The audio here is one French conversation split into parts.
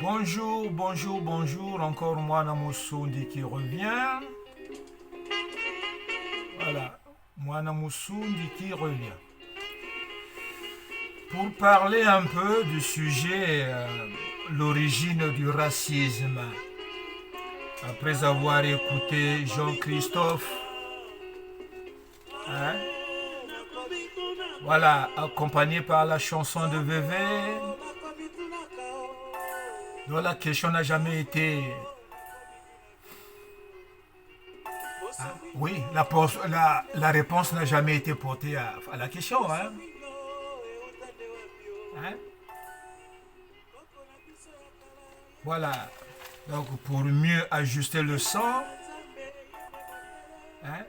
Bonjour, bonjour, bonjour, encore moi Namusundi qui revient. Voilà, moi Namusundi qui revient. Pour parler un peu du sujet, l'origine du racisme. Après avoir écouté Jean-Christophe, hein, voilà, accompagné par la chanson de Vévé, dont la question n'a jamais été... Hein, oui, la réponse n'a jamais été portée à la question. Hein. Hein? Voilà. Donc pour mieux ajuster le son, hein?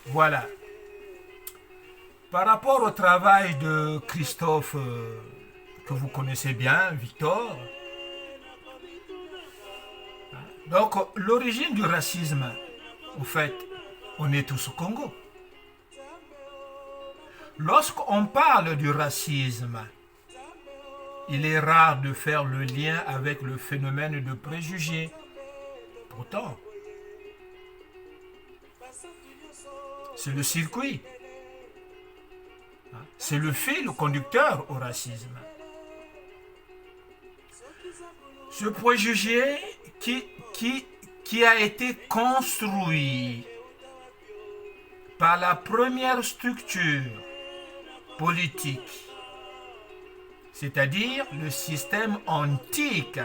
Voilà. Par rapport au travail de Christophe, que vous connaissez bien, Victor, donc l'origine du racisme, en fait, on est tous au Congo. Lorsqu'on parle du racisme, il est rare de faire le lien avec le phénomène de préjugés. Pourtant, c'est le circuit. C'est le fil conducteur au racisme. Ce préjugé qui a été construit par la première structure politique, c'est-à-dire le système antique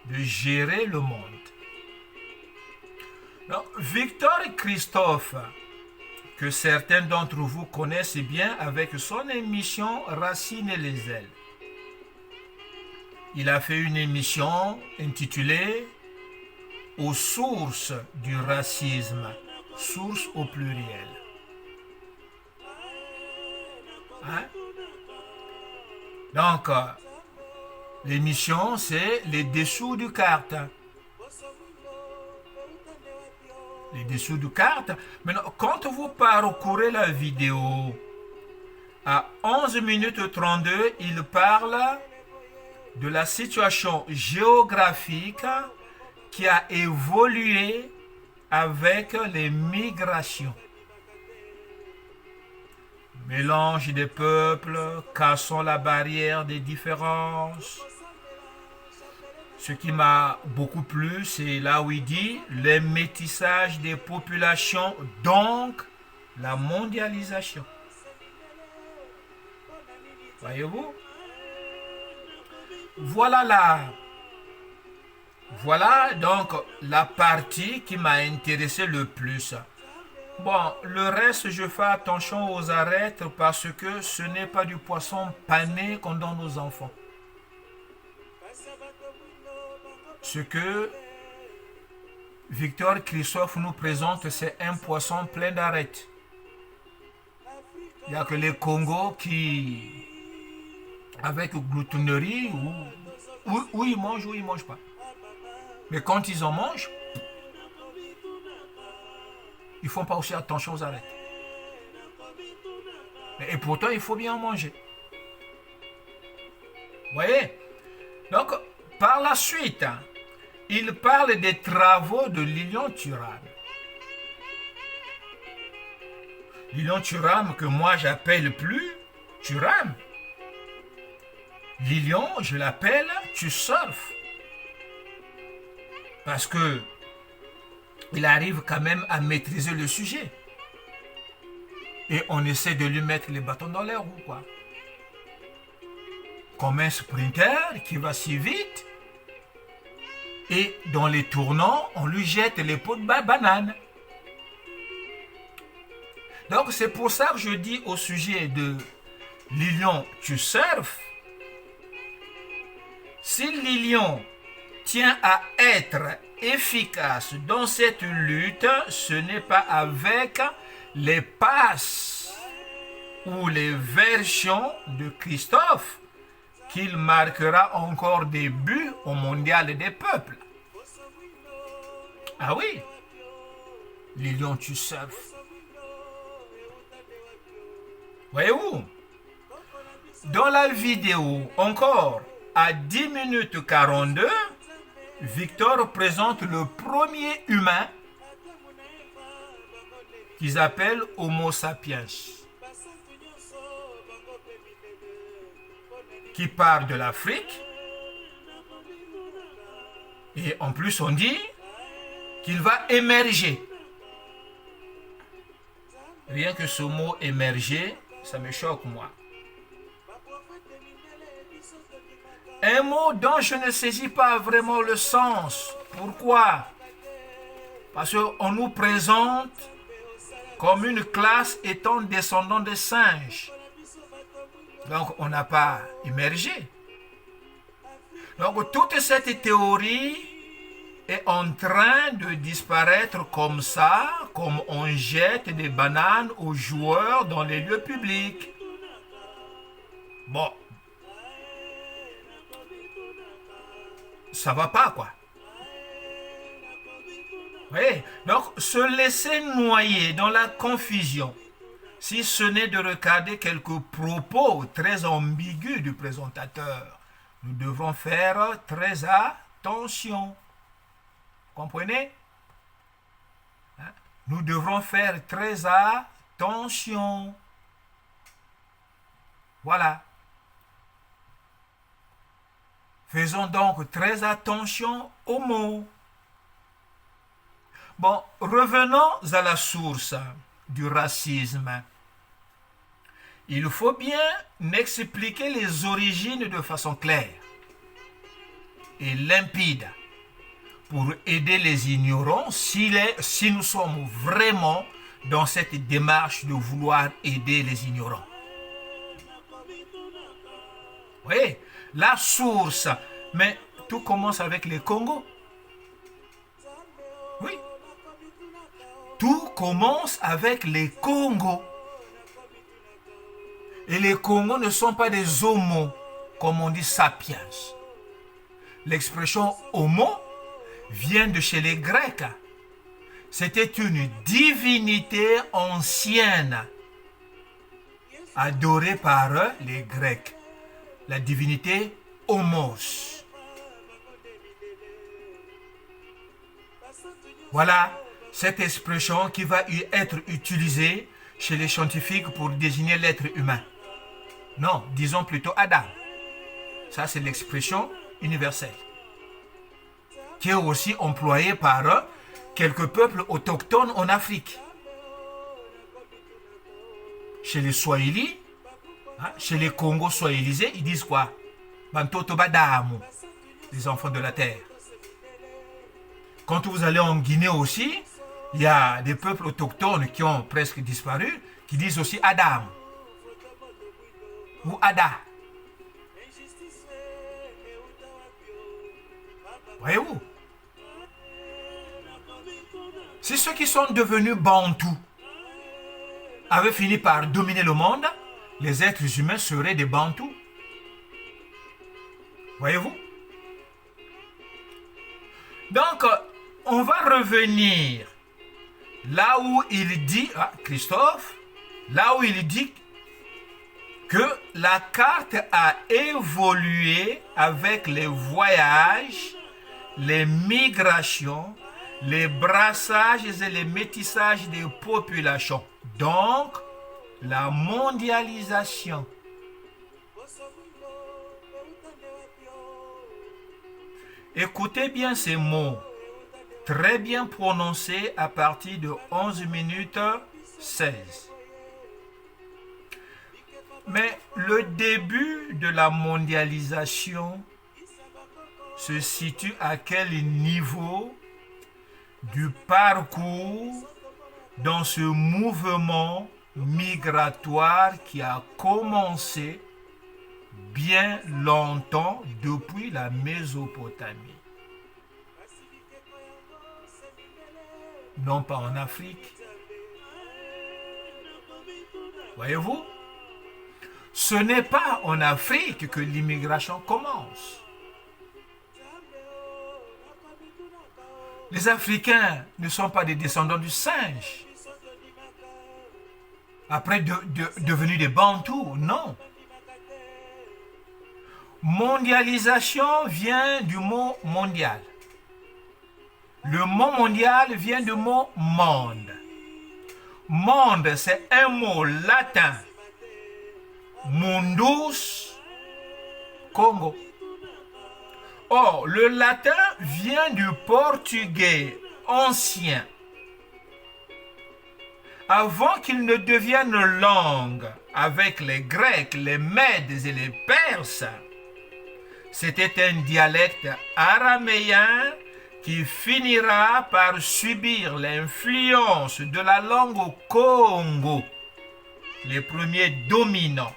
de gérer le monde. Donc, Victor et Christophe, que certains d'entre vous connaissent bien avec son émission Racine et les ailes. Il a fait une émission intitulée Aux sources du racisme, sources au pluriel. Hein? Donc, l'émission, c'est les dessous du carte. Les dessous du carte. Maintenant, quand vous parcourez la vidéo, à 11 minutes 32, il parle de la situation géographique qui a évolué avec les migrations. Mélange des peuples, cassons la barrière des différences. Ce qui m'a beaucoup plu, c'est là où il dit le métissage des populations, donc la mondialisation. Voyez-vous? Voilà donc la partie qui m'a intéressé le plus. Bon, le reste, je fais attention aux arêtes parce que ce n'est pas du poisson pané qu'on donne aux enfants. Ce que Victor Christophe nous présente, c'est un poisson plein d'arêtes. Il n'y a que les Congos qui, avec gloutonnerie, ou ils mangent ou ils ne mangent pas. Mais quand ils en mangent, ils ne font pas aussi attention aux arêtes. Et pourtant, il faut bien en manger. Vous voyez? Donc, par la suite, il parle des travaux de Lilian Thuram. Lilian Thuram, que moi j'appelle plus Thuram. Lilian, je l'appelle tu surfes. Parce que il arrive quand même à maîtriser le sujet. Et on essaie de lui mettre les bâtons dans les roues, quoi. Comme un sprinter qui va si vite. Et dans les tournants, on lui jette les pots de banane. Donc c'est pour ça que je dis au sujet de Lilian, tu surfes. Si Lilian tient à être efficace dans cette lutte, ce n'est pas avec les passes ou les versions de Christophe qu'il marquera encore des buts au mondial des peuples. Ah oui, Lilian, tu surfes. Voyez-vous? Dans la vidéo, encore, à 10 minutes 42, Victor présente le premier humain qu'ils appellent Homo sapiens, qui part de l'Afrique. Et en plus, on dit qu'il va émerger. Rien que ce mot émerger, ça me choque, moi. Un mot dont je ne saisis pas vraiment le sens. Pourquoi? Parce qu'on nous présente comme une classe étant descendant des singes. Donc, on n'a pas émergé. Donc, toute cette théorie est en train de disparaître comme ça, comme on jette des bananes aux joueurs dans les lieux publics. Bon. Ça va pas, quoi. Oui, donc se laisser noyer dans la confusion, si ce n'est de regarder quelques propos très ambigus du présentateur, nous devrons faire très attention. Comprenez? Hein? Nous devrons faire très attention. Voilà. Faisons donc très attention aux mots. Bon, revenons à la source du racisme. Il faut bien expliquer les origines de façon claire et limpide pour aider les ignorants si nous sommes vraiment dans cette démarche de vouloir aider les ignorants. Oui, la source, mais tout commence avec les Congos. Oui. Tout commence avec les Congos. Et les Congos ne sont pas des homos, comme on dit sapiens. L'expression homo vient de chez les Grecs. C'était une divinité ancienne, adorée par les Grecs. La divinité Homos. Voilà cette expression qui va être utilisée chez les scientifiques pour désigner l'être humain. Non, disons plutôt Adam. Ça, c'est l'expression universelle, qui est aussi employée par quelques peuples autochtones en Afrique. Chez les Swahili, chez les Congos swahilisés, ils disent quoi? Bantoto Badamu, les enfants de la terre. Quand vous allez en Guinée aussi, il y a des peuples autochtones qui ont presque disparu, qui disent aussi Adam ou Ada. Voyez-vous? Si ceux qui sont devenus bantous avaient fini par dominer le monde, les êtres humains seraient des bantous. Voyez-vous? Donc, on va revenir là où il dit, Christophe, là où il dit que la carte a évolué avec les voyages, les migrations, les brassages et les métissages des populations. Donc, la mondialisation. Écoutez bien ces mots, très bien prononcés à partir de 11 minutes 16. Mais le début de la mondialisation se situe à quel niveau du parcours dans ce mouvement migratoire qui a commencé bien longtemps depuis la Mésopotamie. Non pas en Afrique. Voyez-vous? Ce n'est pas en Afrique que l'immigration commence. Les Africains ne sont pas des descendants du singe. Après devenus des Bantous, non. Mondialisation vient du mot mondial. Le mot mondial vient du mot monde. Monde, c'est un mot latin. Mundus, Congo. Or, le latin vient du portugais ancien. Avant qu'il ne devienne langue avec les Grecs, les Mèdes et les Perses, c'était un dialecte araméen qui finira par subir l'influence de la langue au Congo, les premiers dominants,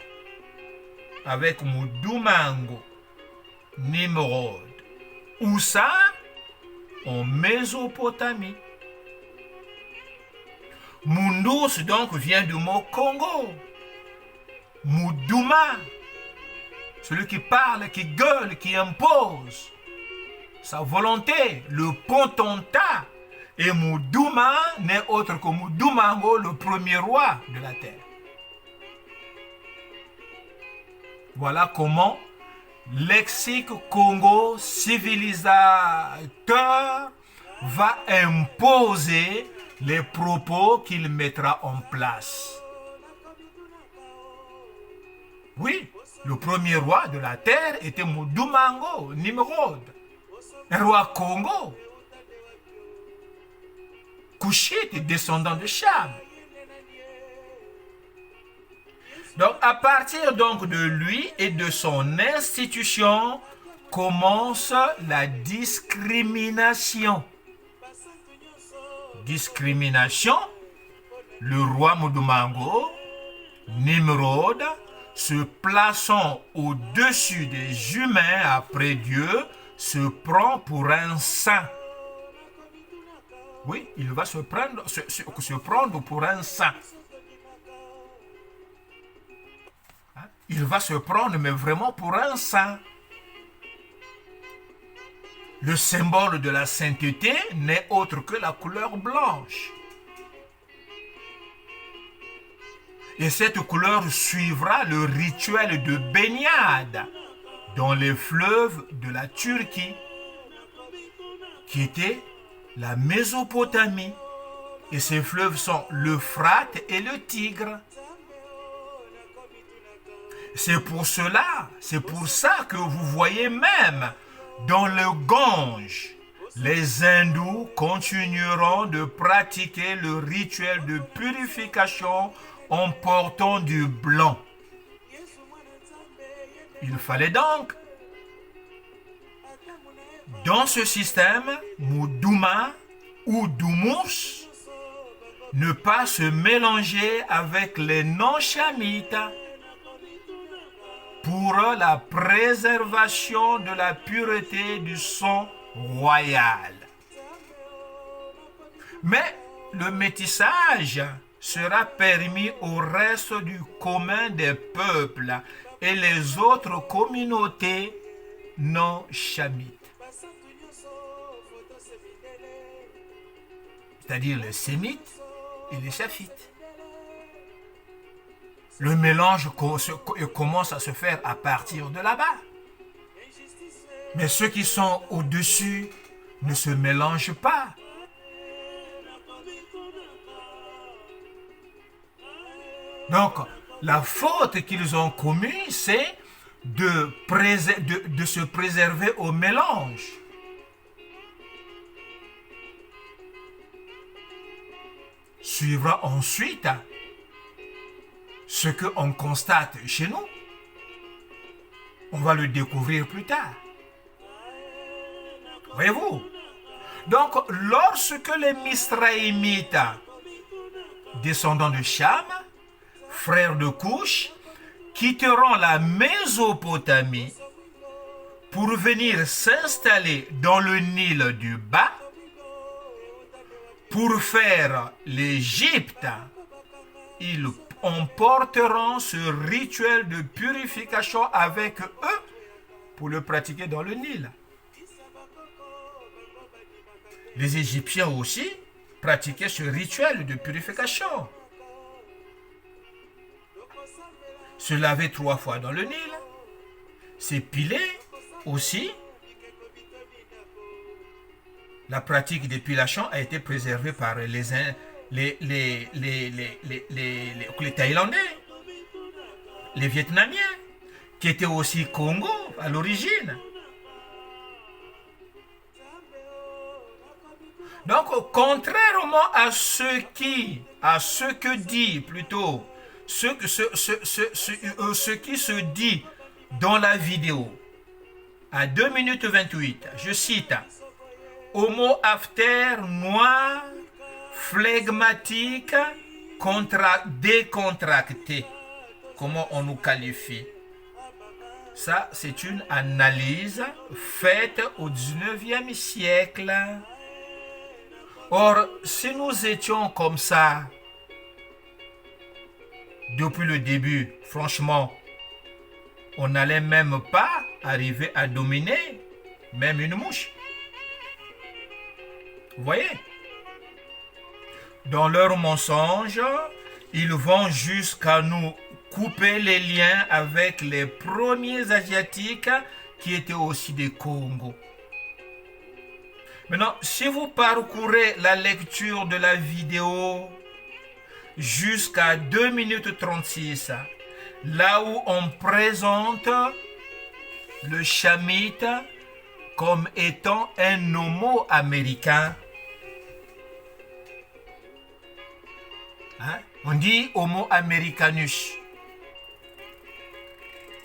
avec Mudumango, Nimrod. Où ça? En Mésopotamie. Mundus donc vient du mot Congo. Muduma, celui qui parle, qui gueule, qui impose sa volonté, le potentat. Et Muduma n'est autre que Mudumango, le premier roi de la terre. Voilà comment lexique Congo civilisateur va imposer les propos qu'il mettra en place. Oui, le premier roi de la terre était Mudumango, Nimrod, un roi Congo, Kushite, descendant de Cham. Donc, à partir donc de lui et de son institution, commence la discrimination. Discrimination, le roi Mudumango, Nimrod, se plaçant au-dessus des humains après Dieu, se prend pour un saint. Oui, il va se prendre pour un saint. Il va se prendre, mais vraiment pour un saint. Le symbole de la sainteté n'est autre que la couleur blanche. Et cette couleur suivra le rituel de baignade dans les fleuves de la Turquie, qui était la Mésopotamie. Et ces fleuves sont l'Euphrate et le Tigre. C'est pour ça que vous voyez même dans le Gange, les hindous continueront de pratiquer le rituel de purification en portant du blanc. Il fallait donc, dans ce système, Muduma ou Dumus, ne pas se mélanger avec les non-chamites pour la préservation de la pureté du sang royal. Mais le métissage sera permis au reste du commun des peuples et les autres communautés non chamites. C'est-à-dire les sémites et les chaffites. Le mélange commence à se faire à partir de là-bas. Mais ceux qui sont au-dessus ne se mélangent pas. Donc, la faute qu'ils ont commise, c'est de se préserver au mélange. Suivra ensuite ce qu'on constate chez nous. On va le découvrir plus tard. Voyez-vous? Donc, lorsque les Misraïmites, descendants de Cham, frères de Couche, quitteront la Mésopotamie pour venir s'installer dans le Nil du Bas, pour faire l'Égypte, ils emporteront ce rituel de purification avec eux pour le pratiquer dans le Nil. Les Égyptiens aussi pratiquaient ce rituel de purification. Se laver 3 fois dans le Nil, s'épiler aussi. La pratique d'épilation a été préservée par les Thaïlandais, les Vietnamiens, qui étaient aussi Congo à l'origine. Donc, contrairement à ce que dit plutôt, ce qui se dit dans la vidéo, à 2 minutes 28, je cite, homo after noir, flegmatique, décontracté. Comment on nous qualifie? Ça, c'est une analyse faite au 19e siècle. Or, si nous étions comme ça depuis le début, franchement, on n'allait même pas arriver à dominer même une mouche. Vous voyez? Dans leurs mensonges, ils vont jusqu'à nous couper les liens avec les premiers Asiatiques qui étaient aussi des Congo. Maintenant, si vous parcourez la lecture de la vidéo jusqu'à 2 minutes 36, là où on présente le chamite comme étant un homo américain. Hein? On dit homo americanus.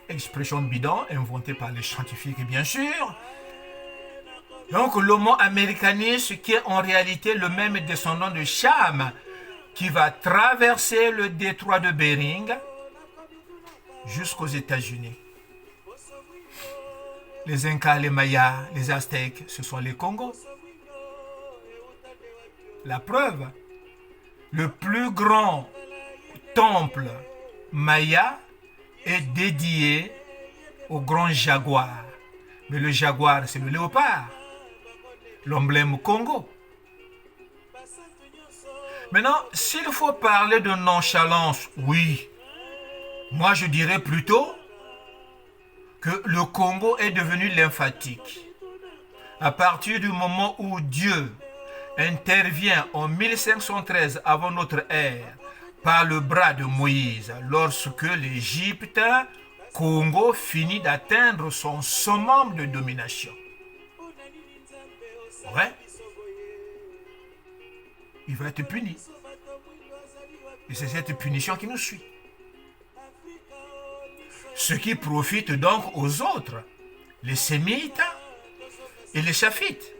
Expression bidon inventée par les scientifiques, bien sûr. Donc l'homo americanus qui est en réalité le même descendant de Cham qui va traverser le détroit de Bering jusqu'aux États-Unis. Les Incas, les Mayas, les Aztèques, ce sont les Congos. La preuve, le plus grand temple maya est dédié au grand jaguar. Mais le jaguar, c'est le léopard. L'emblème Congo. Maintenant, s'il faut parler de nonchalance, oui. Moi, je dirais plutôt que le Congo est devenu lymphatique. À partir du moment où Dieu intervient en 1513 avant notre ère par le bras de Moïse, lorsque l'Égypte, Congo, finit d'atteindre son summum de domination. Ouais. Il va être puni. Et c'est cette punition qui nous suit. Ce qui profite donc aux autres, les Sémites et les Chafites.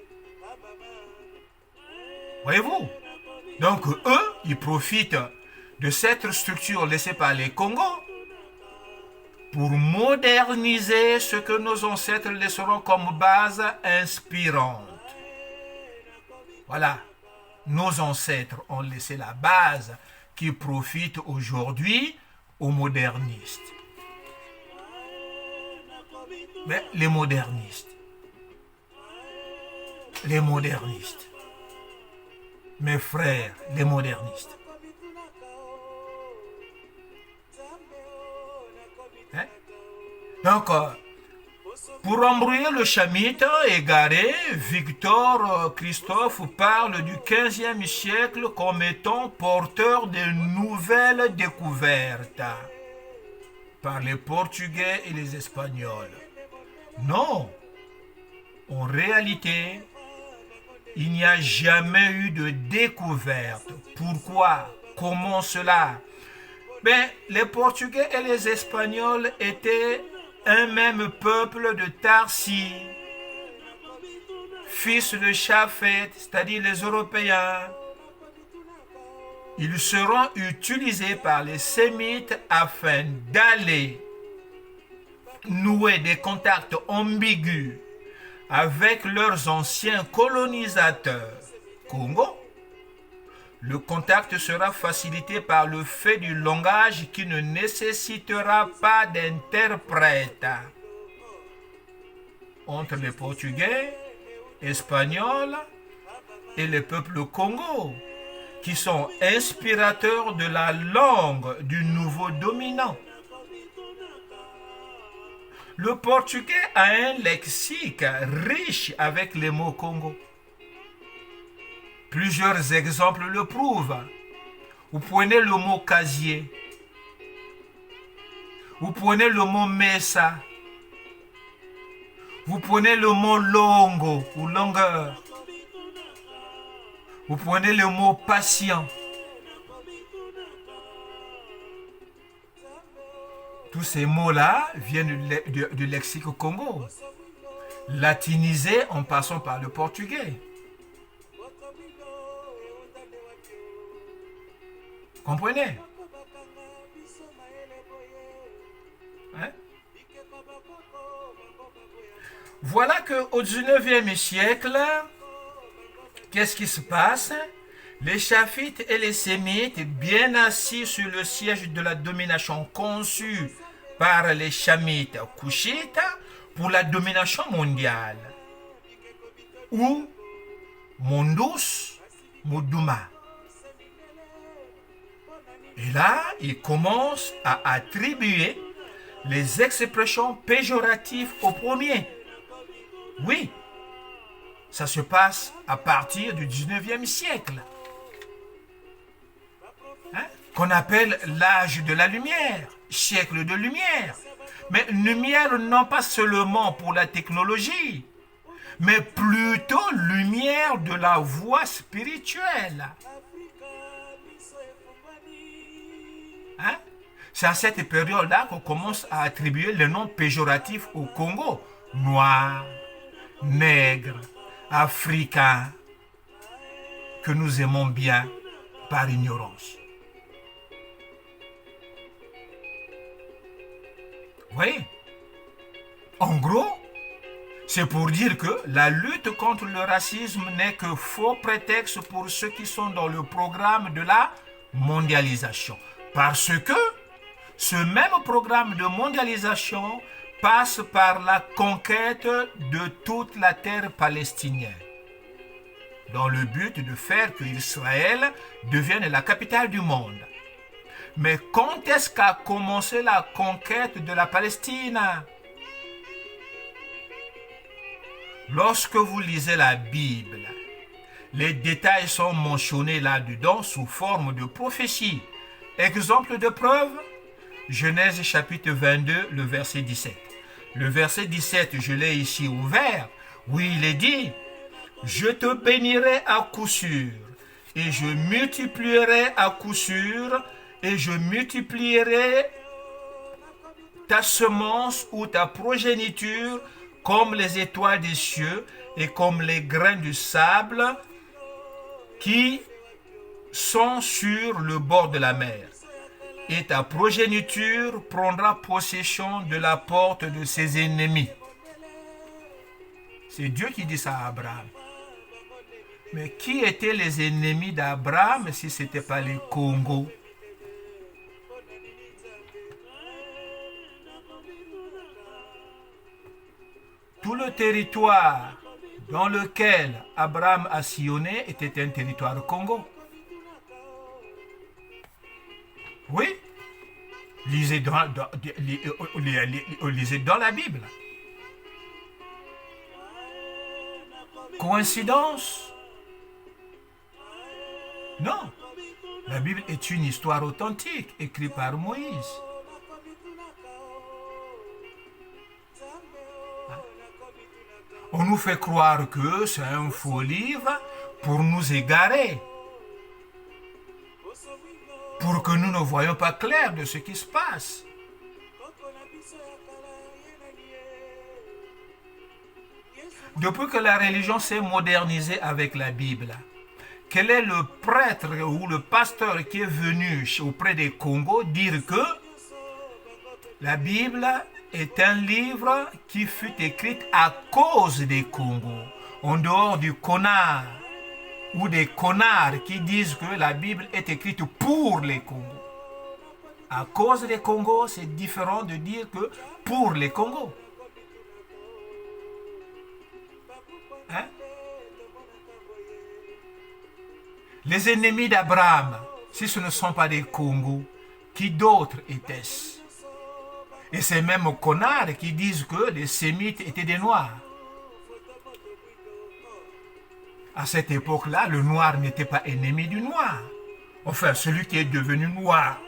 Voyez-vous? Donc eux, ils profitent de cette structure laissée par les Congos pour moderniser ce que nos ancêtres laisseront comme base inspirante. Voilà, nos ancêtres ont laissé la base qui profite aujourd'hui aux modernistes. Mais les modernistes, mes frères, les modernistes, hein? Donc, pour embrouiller le chamite égaré, Victor Christophe parle du 15e siècle comme étant porteur de nouvelles découvertes par les Portugais et les Espagnols. Non, en réalité, il n'y a jamais eu de découverte. Pourquoi? Comment cela? Ben, les Portugais et les Espagnols étaient un même peuple de Tarsi, fils de Chafet, c'est-à-dire les Européens. Ils seront utilisés par les Sémites afin d'aller nouer des contacts ambigus avec leurs anciens colonisateurs. Congo, le contact sera facilité par le fait du langage qui ne nécessitera pas d'interprète. Entre les Portugais, Espagnols et les peuples Congo, qui sont inspirateurs de la langue du nouveau dominant. Le portugais a un lexique riche avec les mots Congo. Plusieurs exemples le prouvent. Vous prenez le mot casier. Vous prenez le mot mesa. Vous prenez le mot longo ou longueur. Vous prenez le mot patient. Tous ces mots-là viennent du lexique Congo, latinisés en passant par le portugais. Comprenez? Hein? Voilà qu'au 19e siècle, qu'est-ce qui se passe? Les Chafites et les Sémites, bien assis sur le siège de la domination conçue par les Chamites Couchites pour la domination mondiale, ou Mondus Muduma. Et là, ils commencent à attribuer les expressions péjoratives au premier. Oui, ça se passe à partir du 19e siècle. Hein? Qu'on appelle l'âge de la lumière, siècle de lumière. Mais lumière non pas seulement pour la technologie, mais plutôt lumière de la voie spirituelle. Hein? C'est à cette période-là qu'on commence à attribuer le nom péjoratif au Congo. Noir, nègre, africain, que nous aimons bien par ignorance. Vous voyez? En gros, c'est pour dire que la lutte contre le racisme n'est que faux prétexte pour ceux qui sont dans le programme de la mondialisation. Parce que ce même programme de mondialisation passe par la conquête de toute la terre palestinienne, dans le but de faire que Israël devienne la capitale du monde. Mais quand est-ce qu'a commencé la conquête de la Palestine? Lorsque vous lisez la Bible, les détails sont mentionnés là-dedans sous forme de prophétie. Exemple de preuve, Genèse chapitre 22, le verset 17. Le verset 17, je l'ai ici ouvert, où il est dit « Je te bénirai à coup sûr, et je multiplierai à coup sûr, et je multiplierai ta semence ou ta progéniture comme les étoiles des cieux et comme les grains du sable qui sont sur le bord de la mer. Et ta progéniture prendra possession de la porte de ses ennemis. » C'est Dieu qui dit ça à Abraham. Mais qui étaient les ennemis d'Abraham si ce n'était pas les Congos? Tout le territoire dans lequel Abraham a sillonné était un territoire Congo. Oui, lisez dans la Bible. Coïncidence? Non. La Bible est une histoire authentique, écrite par Moïse. On nous fait croire que c'est un faux livre pour nous égarer, pour que nous ne voyions pas clair de ce qui se passe. Depuis que la religion s'est modernisée avec la Bible, quel est le prêtre ou le pasteur qui est venu auprès des Congos dire que la Bible est un livre qui fut écrit à cause des Congos, en dehors du connard ou des connards qui disent que la Bible est écrite pour les Congos. À cause des Congos, c'est différent de dire que pour les Congos. Hein? Les ennemis d'Abraham, si ce ne sont pas des Congos, qui d'autres étaient-ce? Et c'est même aux connards qui disent que les Sémites étaient des Noirs. À cette époque-là, le noir n'était pas ennemi du noir. Enfin, celui qui est devenu noir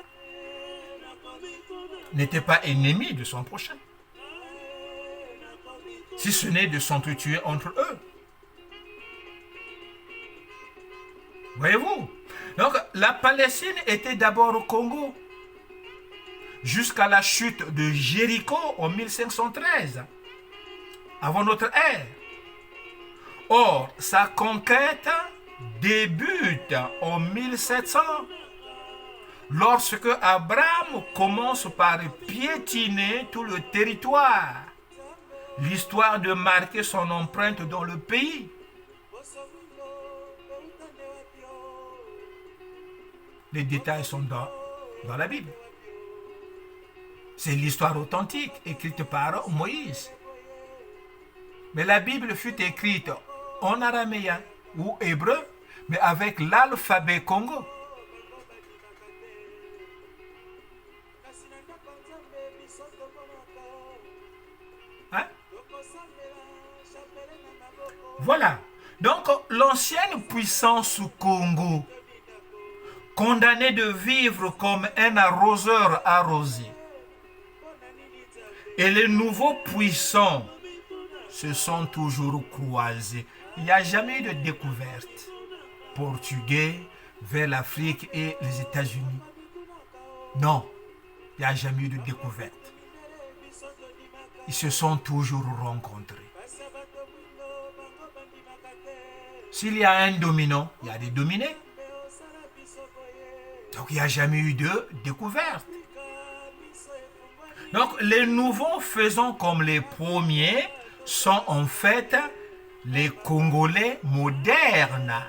n'était pas ennemi de son prochain. Si ce n'est de s'entretuer entre eux. Voyez-vous? Donc, la Palestine était d'abord au Congo, jusqu'à la chute de Jéricho en 1513, avant notre ère. Or, sa conquête débute en 1700, lorsque Abraham commence par piétiner tout le territoire, l'histoire de marquer son empreinte dans le pays. Les détails sont dans la Bible. C'est l'histoire authentique écrite par Moïse. Mais la Bible fut écrite en araméen ou hébreu, mais avec l'alphabet Congo. Hein? Voilà. Donc, l'ancienne puissance Congo, condamnée de vivre comme un arroseur arrosé, et les nouveaux puissants se sont toujours croisés. Il n'y a jamais eu de découverte portugais vers l'Afrique et les États-Unis. Non, il n'y a jamais eu de découverte. Ils se sont toujours rencontrés. S'il y a un dominant, il y a des dominés. Donc il n'y a jamais eu de découverte. Donc les nouveaux faisant comme les premiers sont en fait les Congolais modernes.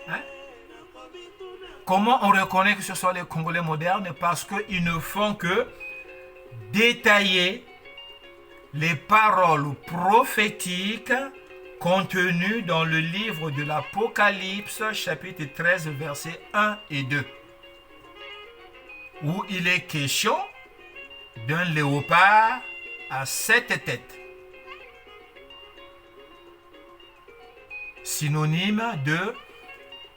Hein? Comment on reconnaît que ce sont les Congolais modernes? Parce qu'ils ne font que détailler les paroles prophétiques contenues dans le livre de l'Apocalypse, chapitre 13, versets 1 et 2, où il est question d'un léopard à 7 têtes, synonyme de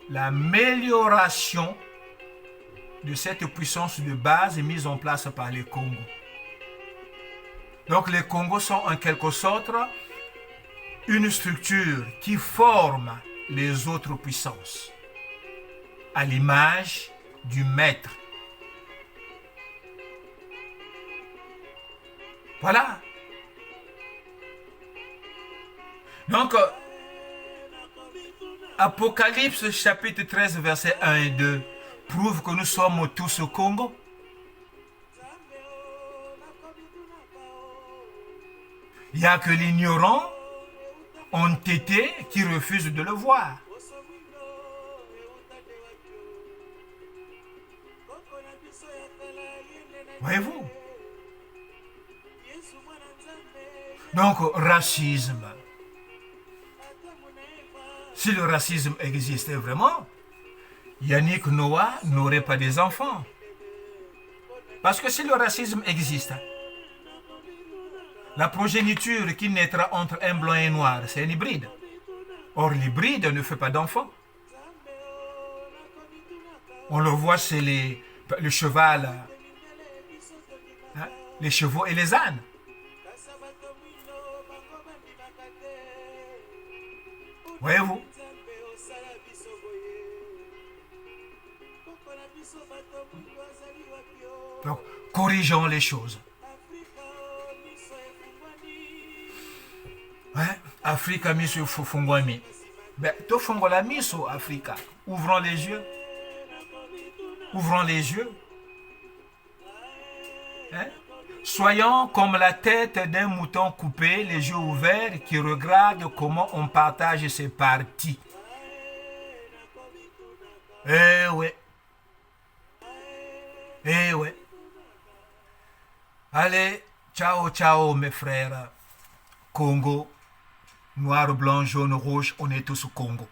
l'amélioration de cette puissance de base mise en place par les Congos. Donc les Congos sont en quelque sorte une structure qui forme les autres puissances à l'image du maître. Voilà. Donc, Apocalypse chapitre 13, versets 1 et 2 prouve que nous sommes tous au Congo. Il n'y a que l'ignorant, entêté, qui refuse de le voir. Voyez-vous? Donc, racisme. Si le racisme existait vraiment, Yannick Noah n'aurait pas des enfants. Parce que si le racisme existe, la progéniture qui naîtra entre un blanc et un noir, c'est un hybride. Or, l'hybride ne fait pas d'enfants. On le voit chez le cheval, hein, les chevaux et les ânes. Voyez-vous? Donc, corrigeons les choses. Ouais, Africa miso fufungwami. Ben, to fungola miso Africa. Ouvrons les yeux. Ouvrons les yeux. Hein? Soyons comme la tête d'un mouton coupé, les yeux ouverts, qui regarde comment on partage ses parties. Eh ouais. Eh ouais. Allez, ciao, ciao mes frères. Congo, noir, blanc, jaune, rouge, on est tous au Congo.